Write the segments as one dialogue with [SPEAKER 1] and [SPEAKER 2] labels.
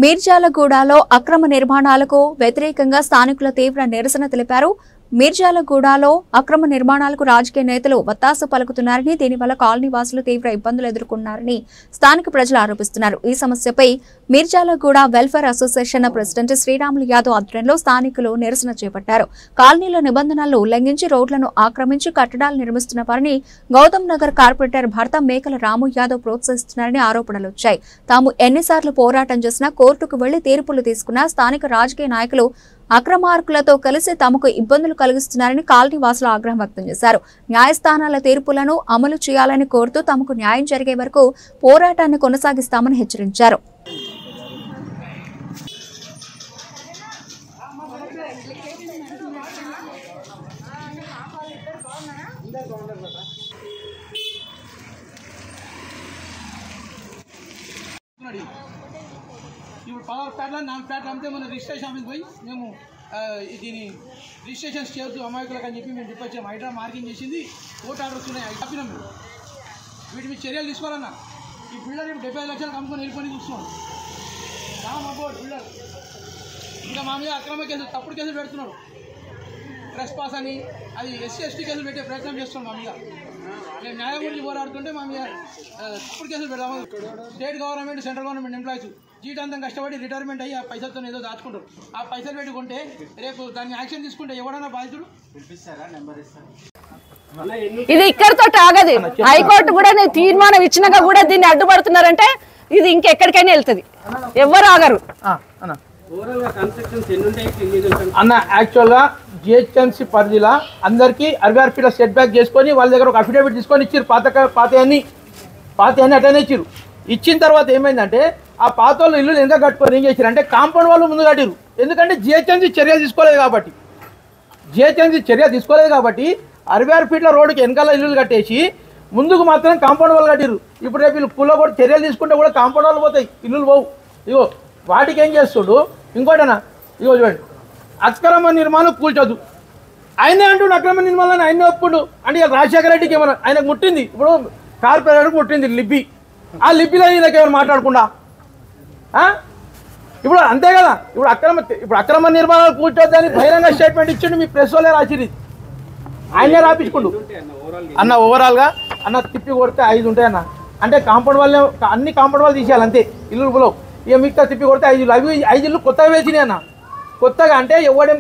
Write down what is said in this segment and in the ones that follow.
[SPEAKER 1] మీర్జాలగూడలో అక్రమ నిర్మాణాలకు వ్యతిరేకంగా స్థానికుల తీవ్ర నిరసన తెలిపారు. మీర్జాలగూడలో అక్రమ నిర్మాణాలకు రాజకీయ నేతలు వత్తాసు పలుకుతున్నారని, దీనివల్ల కాలనీ వాసులు తీవ్ర ఇబ్బందులు ఎదుర్కొన్నారని స్థానిక ప్రజలు ఆరోపిస్తున్నారు. ఈ సమస్యపై Mirjalguda welfare association president Sriramulu Yadav ఆధ్వర్యంలో స్థానికులు నిరసన చేపట్టారు. కాలనీల నిబంధనలను ఉల్లంఘించి రోడ్లను ఆక్రమించి కట్టడాలు నిర్మిస్తున్న వారిని గౌతమ్ నగర్ కార్పొరేటర్ భర్త మేకల రాము యాదవ్ ప్రోత్సహిస్తున్నారని ఆరోపణలు వచ్చాయి. తాము ఎన్నిసార్లు పోరాటం చేసినా కోర్టుకు వెళ్లి తీర్పులు తీసుకున్న స్థానిక రాజకీయ నాయకులు అక్రమార్కులతో కలిసి తమకు ఇబ్బందులు కలిగిస్తున్నారని కాలనీ వాసులు ఆగ్రహం వ్యక్తం చేశారు. న్యాయస్థానాల తీర్పులను అమలు చేయాలని కోరుతూ తమకు న్యాయం జరిగే వరకు పోరాటాన్ని కొనసాగిస్తామని హెచ్చరించారు.
[SPEAKER 2] ఇప్పుడు 16 ఫ్లాట్ల 4 ఫ్లాట్లు అమ్మితే మన రిజిస్ట్రేషన్ ఆఫీస్ పోయి మేము దీని రిజిస్ట్రేషన్స్ చేయొద్దు అమాయకులకు అని చెప్పి మేము చెప్పొచ్చాము. హైడ్రా మార్కింగ్ చేసింది, కోర్టు ఆర్డర్స్ ఉన్నాయి, అవి తప్పినాం. మేము వీటి మీద చర్యలు తీసుకోవాలన్నా. ఈ బిల్డర్ 75 లక్షలకు అమ్ముకొని వెళ్ళిపోయి చూస్తున్నాడు. రామబోర్డ్ బిల్డర్ ఇంకా మా మీద అక్రమ కేసులు, తప్పుడు కేసులు పెడుతున్నాడు. ట్రెస్ పాస్ అని అది SC/ST కేసులు పెట్టే ప్రయత్నం చేస్తున్నాం. మా మీద మేము న్యాయం గురించి పోరాడుతుంటే మా మీద తప్పుడు కేసులు పెడతాము. State government, central government employees జీవితాంతం కష్టపడి రిటైర్మెంట్ అయ్యి ఆ పైసలతో ఏదో దాచుకుంటారు. ఆ పైసలు పెట్టుకుంటే రేపు దాన్ని యాక్షన్ తీసుకుంటే ఎవడన్నా బాధితుడు.
[SPEAKER 3] ఇది ఇక్కడితో ఆగదు. హైకోర్టు కూడా తీర్మానం ఇచ్చినాక కూడా దీన్ని అడ్డుపడుతున్నారంటే ఇది ఇంకెక్కడికైనా వెళ్తుంది. ఎవరు ఆగరు
[SPEAKER 2] అన్న. యాక్చువల్గా GHMC పరిధిలో అందరికీ 66 ఫీట్ల సెట్ బ్యాక్ చేసుకొని వాళ్ళ దగ్గర ఒక అఫిడేవిట్ తీసుకొని ఇచ్చారు. పాతయాన్ని అట్లనే ఇచ్చారు. ఇచ్చిన తర్వాత ఏమైందంటే ఆ పాత వాళ్ళు ఇల్లు ఎంత కట్టుకొని ఏం చేశారు అంటే కాంపౌండ్ వాళ్ళు ముందు కట్టారు. ఎందుకంటే GHMC చర్య తీసుకోలేదు కాబట్టి 66 ఫీట్ల రోడ్డుకి వెనకాల ఇల్లులు కట్టేసి ముందుకు మాత్రం కాంపౌండ్ వాళ్ళు కట్టారు. ఇప్పుడు రేపు వీళ్ళు కూల కూడా చర్యలు తీసుకుంటే కూడా కాంపౌండ్ వాళ్ళు పోతాయి, ఇల్లులు పోవు. ఇగో వాటికి ఏం చేస్తుడు ఇంకోటనా, ఇగో చూడండి, అక్రమ నిర్మాణం కూల్చొద్దు. ఆయనే అంటుండు అక్రమ నిర్మాణాన్ని, ఆయనే ఒప్పుకుండు. అంటే ఇక రాజశేఖర రెడ్డికి ఏమన్నా ఆయనకు ముట్టింది, ఇప్పుడు కార్పొరేటర్కి ముట్టింది లిబ్బి. ఆ లిబ్బిలో ఈయనకి ఏమైనా మాట్లాడకుండా ఇప్పుడు అంతే కదా. ఇప్పుడు అక్రమ నిర్మాణాలు కూర్చోద్దని బహిరంగ స్టేట్మెంట్ ఇచ్చిండు. మీ ప్రెస్ వాళ్ళే రాసిరి, ఆయనే రాపించుకుండు. అన్న ఓవరాల్గా అన్న తిప్పి కొడితే 5 ఉంటాయి అన్న. అంటే కాంపౌండ్ వాళ్ళే అన్ని కాంపౌండ్ వాళ్ళు తీసేయాలి అంతే ఇల్లు. ఇక మిగతా తిప్పి కొడితే 5 ఇల్లు, అవి 5 ఇల్లు కొత్తగా వేసినాయి అన్న. కొత్తగా అంటే ఎవడేం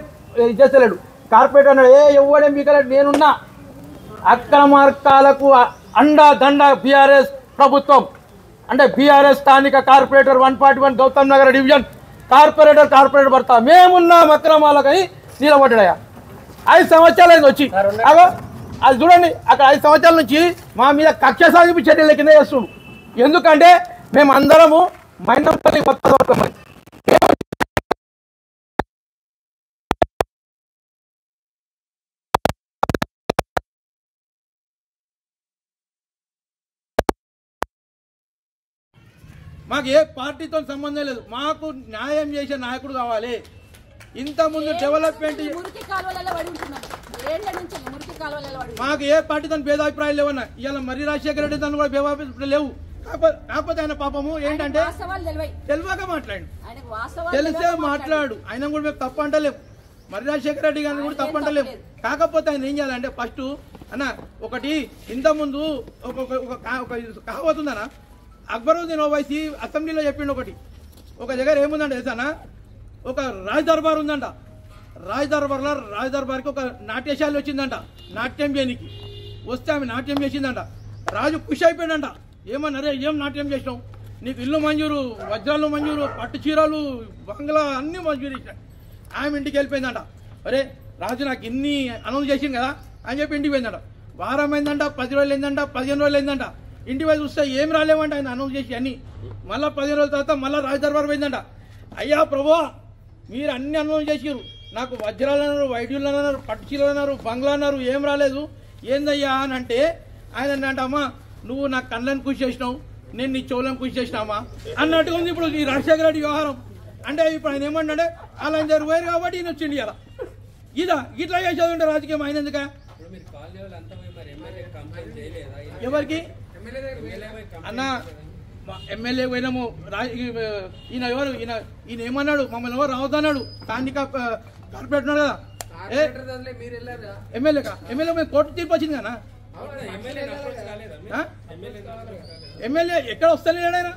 [SPEAKER 2] చేస్తలేడు. కార్పొరేటర్ అన్నాడు, ఎవడేం మీకలేడు, నేనున్నా. అక్రమార్కాలకు అండా దండ BRS ప్రభుత్వం. అంటే BRS స్థానిక corporator 141 Gautam Nagar division corporator భర్త మేమున్నాం అక్రమాలకని నిలబడ్డాయా. 5 సంవత్సరాలు అయింది వచ్చి. అగో అది చూడండి, అక్కడ 5 సంవత్సరాల నుంచి మా మీద కక్ష సాగింపు చర్యల కింద చేస్తున్నాడు. ఎందుకంటే మేము అందరము మైనంపల్లి కొత్త మాకు ఏ పార్టీతో సంబంధం లేదు. మాకు న్యాయం చేసే నాయకుడు కావాలి. ఇంతకుముందు డెవలప్మెంట్ మాకు ఏ పార్టీతో భేదాభిప్రాయాలు లేవన్నా. ఇవాళ మర్రి రాజశేఖర రెడ్డి తను కూడా భేదాభిప్రాయాలు లేవు. కాకపోతే ఆయన పాపము ఏంటంటే తెలియక మాట్లాడు, తెలిసే మాట్లాడు. ఆయన కూడా మేము తప్పు అంటలేము, మర్రి రాజశేఖర రెడ్డి గారిని కూడా తప్పు అంటలేము. కాకపోతే ఆయన ఏం చేయాలంటే ఫస్ట్ అన్న ఒకటి ఇంతకుముందు ఒక కావతుందన్నా, అక్బరుద్దీన్ ఓవైసీ అసెంబ్లీలో చెప్పిండు. ఒక దగ్గర ఏముందంటే తెలుసానా, ఒక రాజ్ దర్బార్ ఉందంట. రాజ్ దర్బార్కి ఒక నాట్యశాల వచ్చిందంట నాట్యం చేయనికి. వస్తే ఆమె నాట్యం చేసిందంట. రాజు ఖుషి అయిపోయిందంట. ఏమన్నారే, ఏం నాట్యం చేసినావు, నీకు ఇల్లు మంజూరు, వజ్రాలు మంజూరు, పట్టు చీరలు, బంగ్లా అన్నీ మంజూరు ఇచ్చాడు. ఆమె ఇంటికి వెళ్ళిపోయిందంట. అరే రాజు నాకు ఇన్ని అనౌన్స్ చేసింది కదా అని చెప్పి ఇంటికి పోయిందంట. వారం అయిందంట, 10 రోజులు అయిందంట, 15 రోజులు అయిందంట. ఇంటి వైపు చూస్తే ఏం రాలేమంట ఆయన అనౌన్స్ చేసి అన్ని. మళ్ళీ 15 రోజుల తర్వాత మళ్ళీ రాజ్ దర్బార్ పోయిందంట. అయ్యా ప్రభువా, మీరు అన్ని అనౌన్స్ చేసిరు, నాకు వజ్రాలు అన్నారు, వైద్యులు అన్నారు, పట్టు చీరలు అన్నారు, బంగ్లా అన్నారు, ఏం రాలేదు, ఏందయ్యా అని అంటే ఆయన అంటమ్మా, నువ్వు నాకు కళ్ళని కృషి చేసినావు, నేను నీ చెవులను కృషి చేసినామా అన్నట్టుగా ఉంది ఇప్పుడు ఈ రాజశేఖర రెడ్డి వ్యవహారం. అంటే ఇప్పుడు ఆయన ఏమంటే అలా జరిగిపోయారు కాబట్టి ఈయన వచ్చింది ఇలా. ఇట్లా చేసేది ఉంటే రాజకీయం ఆయన ఎందుక? ఎవరికి అన్న ఎమ్మెల్యే పోయినాము ఈయన ఎవరు ఈయన ఏమన్నాడు మమ్మల్ని ఎవరు రావద్దన్నాడు స్థానిక కార్పొరేట్ ఉన్నాడు కదా ఎమ్మెల్యే మేము కోర్టు తీర్పు వచ్చింది కదా ఎమ్మెల్యే ఎక్కడ వస్తలేడాయన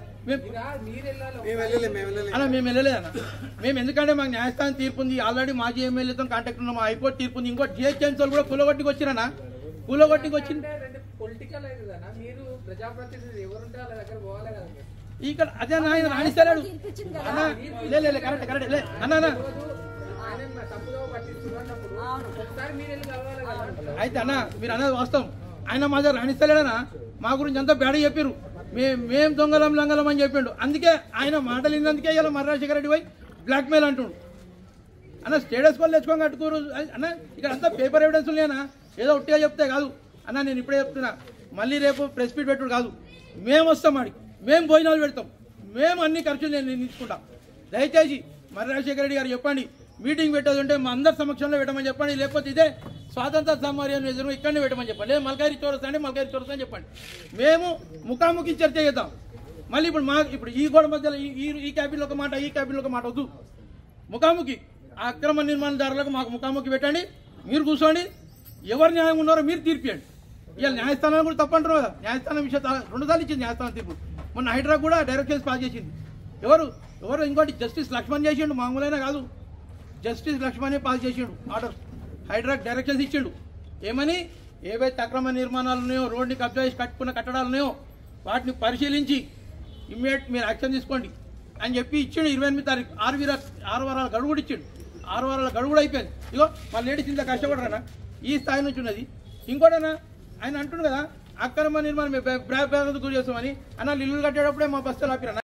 [SPEAKER 2] అలా మేము వెళ్ళలేదన్న మేము ఎందుకంటే మాకు న్యాయస్థానం తీర్పు ఉంది ఆల్రెడీ మాజీ ఎమ్మెల్యేతో కాంటాక్ట్ ఉన్నాం హైకోర్టు తీర్పు ఉంది ఇంకోటి జిహెచ్ఎంసీ కూడా కూలగొట్టికి వచ్చిరన్నా కూలగొట్టికి వచ్చింది ఇక్కడ అదే ఆయన రాణిస్తాడు కరెక్ట్ అన్న అయితే అన్న మీరు అన్నది వాస్తవం ఆయన మా దగ్గర రాణిస్తలేడనా మా గురించి అంతా బేడ చెప్పారు మేం దొంగలం లంగలం అని చెప్పిండు అందుకే ఆయన మాటలు విన్నందుకే ఇలా మర్రాజశేఖర రెడ్డి పోయి బ్లాక్మెయిల్ అంటుండు అన్న స్టేటస్ వాళ్ళు తెచ్చుకొని కట్టుకోరు అన్న ఇక్కడ అంతా పేపర్ ఎవిడెన్స్ లేనా ఏదో ఒట్టిగా చెప్తే కాదు అన్న నేను ఇప్పుడే చెప్తున్నా మళ్ళీ రేపు ప్రెస్ మీట్ పెట్టుడు కాదు మేము వస్తాం ఆడికి మేము భోజనాలు పెడతాం మేము అన్ని ఖర్చులు నేను తీసుకుంటాం దయచేసి మర్రాజశేఖర రెడ్డి గారు చెప్పండి మీటింగ్ పెట్టేది ఉంటే మా అందరి సమక్షంలో పెట్టమని చెప్పండి లేకపోతే ఇదే స్వాతంత్ర సమరం ఎదురు ఇక్కడనే పెట్టమని చెప్పండి లేదు మల్కారి చౌరస్తా అంటే మల్కారి చౌరస్తా అని చెప్పండి మేము ముఖాముఖి చర్చ చేద్దాం మళ్ళీ ఇప్పుడు ఈ గోడ మధ్యలో ఈ క్యాబిన్లో ఒక మాట ఈ క్యాబిన్లో ఒక మాట వద్దు ముఖాముఖి అక్రమ నిర్మాణదారులకు మాకు ముఖాముఖి పెట్టండి మీరు కూర్చోండి ఎవరు న్యాయం ఉన్నారో మీరు తీర్పియండి ఇవాళ న్యాయస్థానం కూడా తప్పంటారు కదా న్యాయస్థానం విషయం 2 సార్లు ఇచ్చింది న్యాయస్థానం తీర్పు మొన్న హైడ్రా కూడా డైరెక్షన్స్ పాస్ చేసింది ఎవరు ఇంకోటి జస్టిస్ లక్ష్మణ్ చేసిండు మామూలైనా కాదు జస్టిస్ లక్ష్మణే పాస్ చేసిండు ఆర్డర్ హైడ్రా డైరెక్షన్స్ ఇచ్చిండు ఏమని ఏవైతే అక్రమ నిర్మాణాలు ఉన్నాయో రోడ్ని కబ్జా చేసి కట్టుకున్న కట్టడాలు ఉన్నాయో వాటిని పరిశీలించి ఇమ్మీడియట్ మీరు యాక్షన్ తీసుకోండి అని చెప్పి ఇచ్చిండు 28 తారీఖు 6 వారాల గడువు కూడా ఇచ్చిండు 6 వారాల గడువు కూడా అయిపోయింది ఇగో మా లేడీస్ ఇంత కష్టపడరా ఈ స్థాయి నుంచి ఉన్నది ఇంకోటనా ఆయన అంటుండు కదా అక్రమ నిర్మాణం గురి చేస్తామని అన్న ఇల్లు కట్టేటప్పుడే మా బస్తలు ఆపిరన్న